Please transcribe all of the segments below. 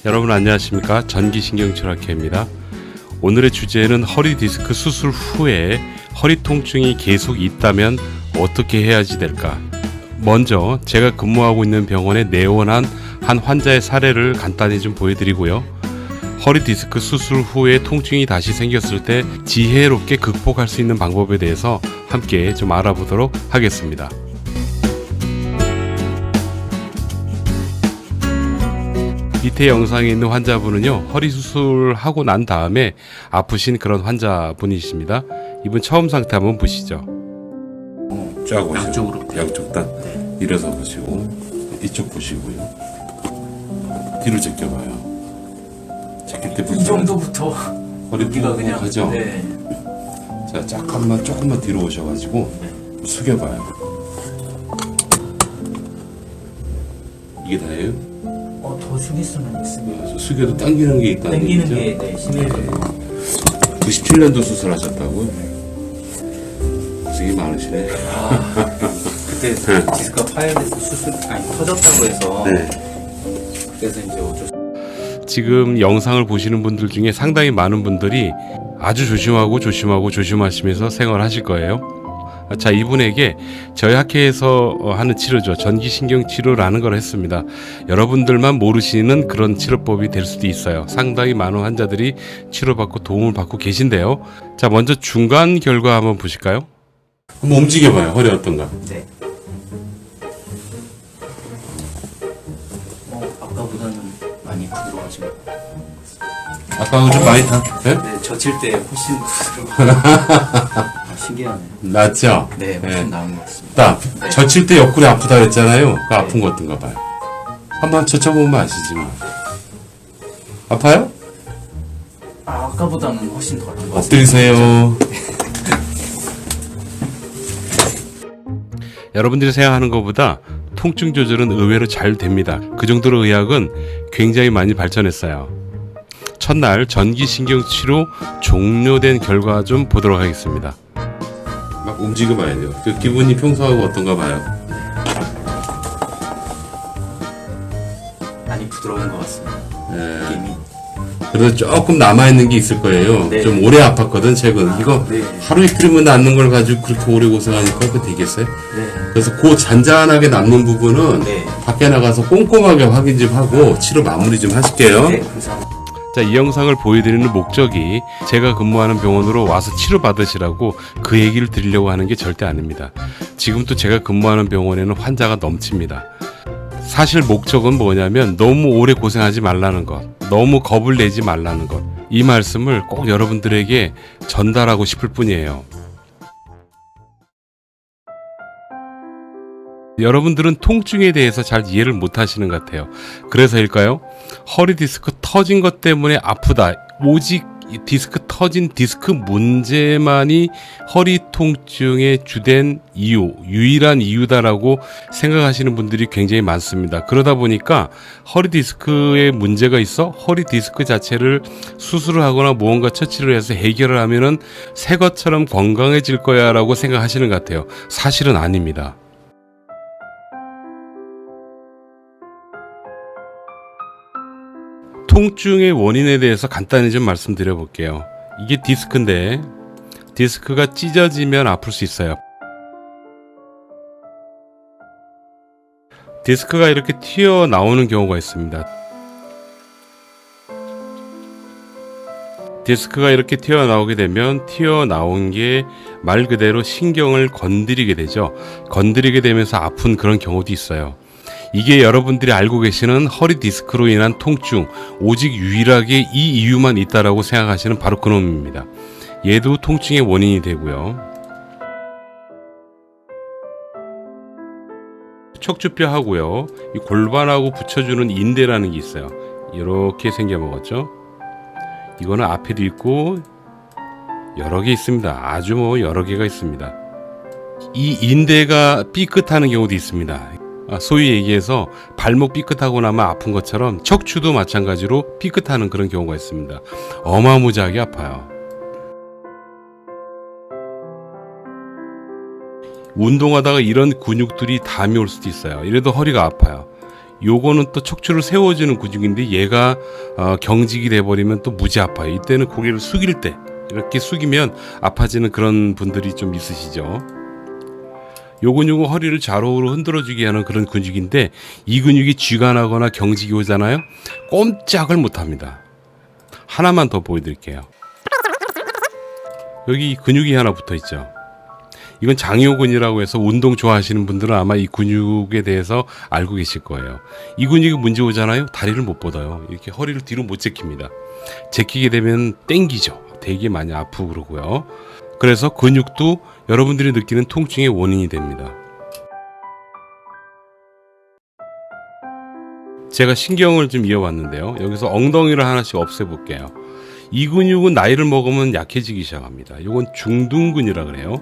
여러분 안녕하십니까? 전기신경치료학회입니다. 오늘의 주제는 허리 디스크 수술 후에 허리 통증이 계속 있다면 어떻게 해야지 될까? 먼저 제가 근무하고 있는 병원에 내원한 한 환자의 사례를 간단히 좀 보여드리고요. 허리 디스크 수술 후에 통증이 다시 생겼을 때 지혜롭게 극복할 수 있는 방법에 대해서 함께 좀 알아보도록 하겠습니다. 밑에 영상에 있는 환자분은요, 허리 수술하고 난 다음에 아프신 그런 환자분이십니다. 이분 처음 상태 한번 보시죠. 쫙 오시고, 양쪽으로. 양쪽 다 네. 일어서 보시고, 이쪽 보시고요. 뒤로 제껴봐요. 제낄 때 이 정도부터 허리 여기가 그냥 가죠. 네. 자, 조금만 뒤로 오셔가지고 숙여봐요. 이게 다예요? 더 숙일 수는 있습니다. 숙여도 당기는 게 있다는 당기는 얘기죠? 게 네, 심해져요. 97년도 수술하셨다고요? 고생이 많으시네. 그때 디스크가 파열돼서 터졌다고 해서 네. 그래서 이제 어쩔 수 지금 영상을 보시는 분들 중에 상당히 많은 분들이 아주 조심하시면서 생활하실 거예요. 자, 이분에게 저희 학회에서 하는 치료죠. 전기신경치료라는 걸 했습니다. 여러분들만 모르시는 그런 치료법이 될 수도 있어요. 상당히 많은 환자들이 치료받고 도움을 받고 계신데요. 자, 먼저 중간 결과 한번 보실까요? 한번 움직여봐요. 허리 어떤가? 네. 아까보다는 많이 부드러워진 것 같아요. 아까하고 좀 많이 다? 네? 네, 젖힐 때 훨씬 부드러워. 신기하네요. 낫죠? 네, 훨씬 나은 것 같습니다. 딱 젖힐 때 옆구리 아프다 했잖아요. 그 아픈 거 어떤가 봐요. 한번 젖혀보면 아시지 뭐. 아파요? 아까보다는 훨씬 덜한 것 같습니다. 엎드리세요. 여러분들이 생각하는 것보다 통증 조절은 의외로 잘 됩니다. 그 정도로 의학은 굉장히 많이 발전했어요. 첫날 전기신경치료 종료된 결과 좀 보도록 하겠습니다. 막 움직여봐야 돼요. 그 기분이 평소하고 어떤가 봐요. 많이 부드러운 것 같습니다. 네. 느낌이. 그래도 조금 남아있는 게 있을 거예요. 네. 좀 오래 아팠거든, 최근. 이거 네. 하루 이틀이면 낫는 걸 가지고 그렇게 오래 고생하니까 그거 되겠어요? 네. 그래서 그 잔잔하게 남는 부분은 네. 밖에 나가서 꼼꼼하게 확인 좀 하고 치료 마무리 좀 하실게요. 네, 감사합니다. 자, 이 영상을 보여드리는 목적이 제가 근무하는 병원으로 와서 치료받으시라고 그 얘기를 드리려고 하는 게 절대 아닙니다. 지금도 제가 근무하는 병원에는 환자가 넘칩니다. 사실 목적은 뭐냐면 너무 오래 고생하지 말라는 것, 너무 겁을 내지 말라는 것, 이 말씀을 꼭 여러분들에게 전달하고 싶을 뿐이에요. 여러분들은 통증에 대해서 잘 이해를 못 하시는 것 같아요. 그래서일까요? 허리 디스크 터진 것 때문에 아프다. 오직 디스크 터진 디스크 문제만이 허리 통증의 주된 이유, 유일한 이유다라고 생각하시는 분들이 굉장히 많습니다. 그러다 보니까 허리 디스크에 문제가 있어 허리 디스크 자체를 수술을 하거나 무언가 처치를 해서 해결을 하면은 새 것처럼 건강해질 거야 라고 생각하시는 것 같아요. 사실은 아닙니다. 통증의 원인에 대해서 간단히 좀 말씀드려 볼게요. 이게 디스크인데 디스크가 찢어지면 아플 수 있어요. 디스크가 이렇게 튀어나오는 경우가 있습니다. 디스크가 이렇게 튀어나오게 되면 튀어나온 게 말 그대로 신경을 건드리게 되죠. 건드리게 되면서 아픈 그런 경우도 있어요. 이게 여러분들이 알고 계시는 허리 디스크로 인한 통증, 오직 유일하게 이 이유만 있다라고 생각하시는 바로 그놈입니다. 얘도 통증의 원인이 되고요. 척추뼈하고요, 이 골반하고 붙여주는 인대라는 게 있어요. 이렇게 생겨먹었죠. 이거는 앞에도 있고 여러 개 있습니다. 아주 여러 개가 있습니다. 이 인대가 삐끗하는 경우도 있습니다. 소위 얘기해서 발목 삐끗하고 나면 아픈 것처럼 척추도 마찬가지로 삐끗하는 그런 경우가 있습니다. 어마무지하게 아파요. 운동하다가 이런 근육들이 담이 올 수도 있어요. 이래도 허리가 아파요. 요거는 또 척추를 세워주는 근육인데 얘가 경직이 돼버리면 또 무지 아파요. 이때는 고개를 숙일 때 이렇게 숙이면 아파지는 그런 분들이 좀 있으시죠. 요 근육은 허리를 좌우로 흔들어주게 하는 그런 근육인데 이 근육이 쥐가 나거나 경직이 오잖아요. 꼼짝을 못합니다. 하나만 더 보여드릴게요. 여기 근육이 하나 붙어있죠. 이건 장요근이라고 해서 운동 좋아하시는 분들은 아마 이 근육에 대해서 알고 계실 거예요. 이 근육이 문제 오잖아요. 다리를 못 뻗어요. 이렇게 허리를 뒤로 못 제낍니다. 제끼게 되면 땡기죠. 되게 많이 아프고 그러고요. 그래서 근육도 여러분들이 느끼는 통증의 원인이 됩니다. 제가 신경을 좀 이어봤는데요. 여기서 엉덩이를 하나씩 없애볼게요. 이 근육은 나이를 먹으면 약해지기 시작합니다. 이건 중둔근이라 그래요.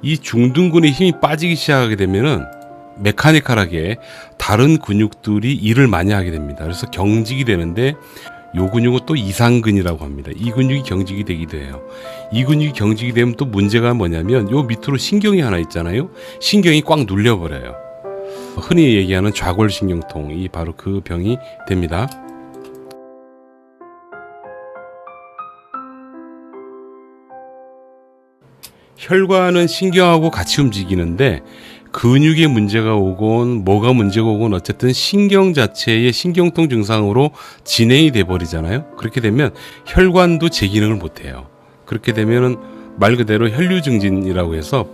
이 중둔근의 힘이 빠지기 시작하게 되면은 메카니컬하게 다른 근육들이 일을 많이 하게 됩니다. 그래서 경직이 되는데 요 근육은 또 이상근이라고 합니다. 이 근육이 경직이 되기도 해요. 이 근육이 경직이 되면 또 문제가 뭐냐면 요 밑으로 신경이 하나 있잖아요. 신경이 꽉 눌려버려요. 흔히 얘기하는 좌골신경통이 바로 그 병이 됩니다. 혈관은 신경하고 같이 움직이는데 근육에 문제가 오건 뭐가 문제가 오건 어쨌든 신경 자체의 신경통 증상으로 진행이 돼 버리잖아요. 그렇게 되면 혈관도 제 기능을 못해요. 그렇게 되면은 말 그대로 혈류 증진이라고 해서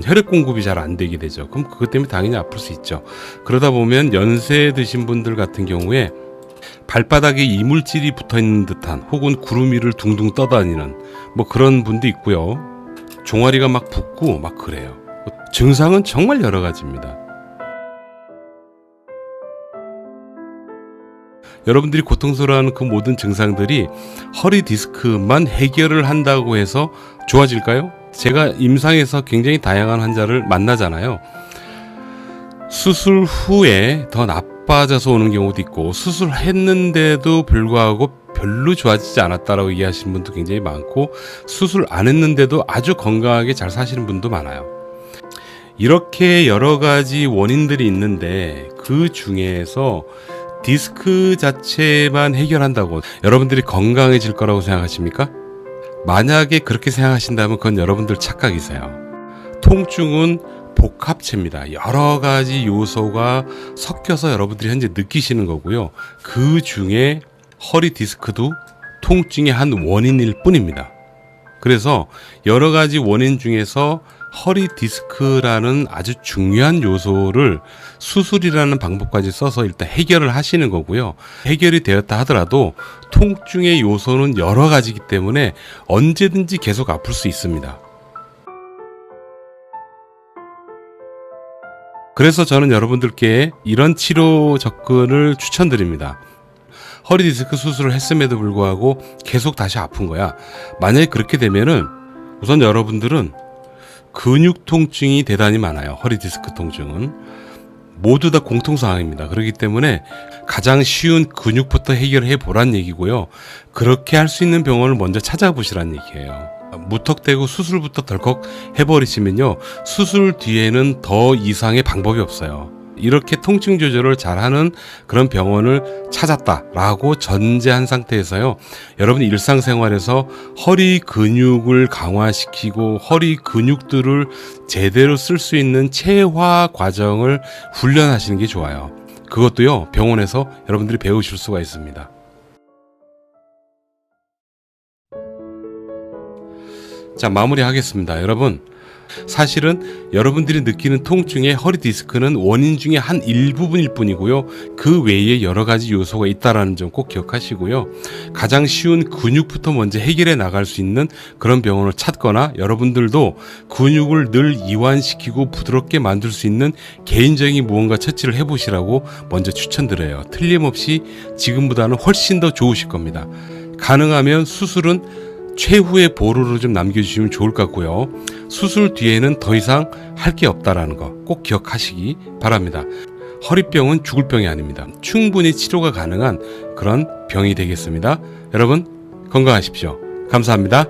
혈액 공급이 잘 안 되게 되죠. 그럼 그것 때문에 당연히 아플 수 있죠. 그러다 보면 연세 드신 분들 같은 경우에 발바닥에 이물질이 붙어있는 듯한 혹은 구름 위를 둥둥 떠다니는 뭐 그런 분도 있고요. 종아리가 막 붓고 막 그래요. 증상은 정말 여러 가지입니다. 여러분들이 고통스러워하는 그 모든 증상들이 허리 디스크만 해결을 한다고 해서 좋아질까요? 제가 임상에서 굉장히 다양한 환자를 만나잖아요. 수술 후에 더 나빠져서 오는 경우도 있고 수술했는데도 불구하고 별로 좋아지지 않았다라고 이해하시는 분도 굉장히 많고 수술 안 했는데도 아주 건강하게 잘 사시는 분도 많아요. 이렇게 여러 가지 원인들이 있는데 그 중에서 디스크 자체만 해결한다고 여러분들이 건강해질 거라고 생각하십니까? 만약에 그렇게 생각하신다면 그건 여러분들 착각이세요. 통증은 복합체입니다. 여러 가지 요소가 섞여서 여러분들이 현재 느끼시는 거고요. 그 중에 허리 디스크도 통증의 한 원인일 뿐입니다. 그래서 여러 가지 원인 중에서 허리 디스크라는 아주 중요한 요소를 수술이라는 방법까지 써서 일단 해결을 하시는 거고요. 해결이 되었다 하더라도 통증의 요소는 여러 가지이기 때문에 언제든지 계속 아플 수 있습니다. 그래서 저는 여러분들께 이런 치료 접근을 추천드립니다. 허리 디스크 수술을 했음에도 불구하고 계속 다시 아픈 거야. 만약에 그렇게 되면은 우선 여러분들은 근육 통증이 대단히 많아요. 허리 디스크 통증은 모두 다 공통사항입니다. 그렇기 때문에 가장 쉬운 근육부터 해결해 보란 얘기고요. 그렇게 할 수 있는 병원을 먼저 찾아보시란 얘기예요. 무턱대고 수술부터 덜컥 해버리시면요, 수술 뒤에는 더 이상의 방법이 없어요. 이렇게 통증 조절을 잘하는 그런 병원을 찾았다라고 전제한 상태에서요, 여러분 일상생활에서 허리 근육을 강화시키고 허리 근육들을 제대로 쓸 수 있는 체화 과정을 훈련하시는 게 좋아요. 그것도요, 병원에서 여러분들이 배우실 수가 있습니다. 자, 마무리하겠습니다. 여러분, 사실은 여러분들이 느끼는 통증의 허리 디스크는 원인 중에 한 일부분일 뿐이고요. 그 외에 여러 가지 요소가 있다는 점 꼭 기억하시고요. 가장 쉬운 근육부터 먼저 해결해 나갈 수 있는 그런 병원을 찾거나 여러분들도 근육을 늘 이완시키고 부드럽게 만들 수 있는 개인적인 무언가 처치를 해보시라고 먼저 추천드려요. 틀림없이 지금보다는 훨씬 더 좋으실 겁니다. 가능하면 수술은 최후의 보루로 좀 남겨주시면 좋을 것 같고요. 수술 뒤에는 더 이상 할 게 없다라는 거 꼭 기억하시기 바랍니다. 허리병은 죽을 병이 아닙니다. 충분히 치료가 가능한 그런 병이 되겠습니다. 여러분 건강하십시오. 감사합니다.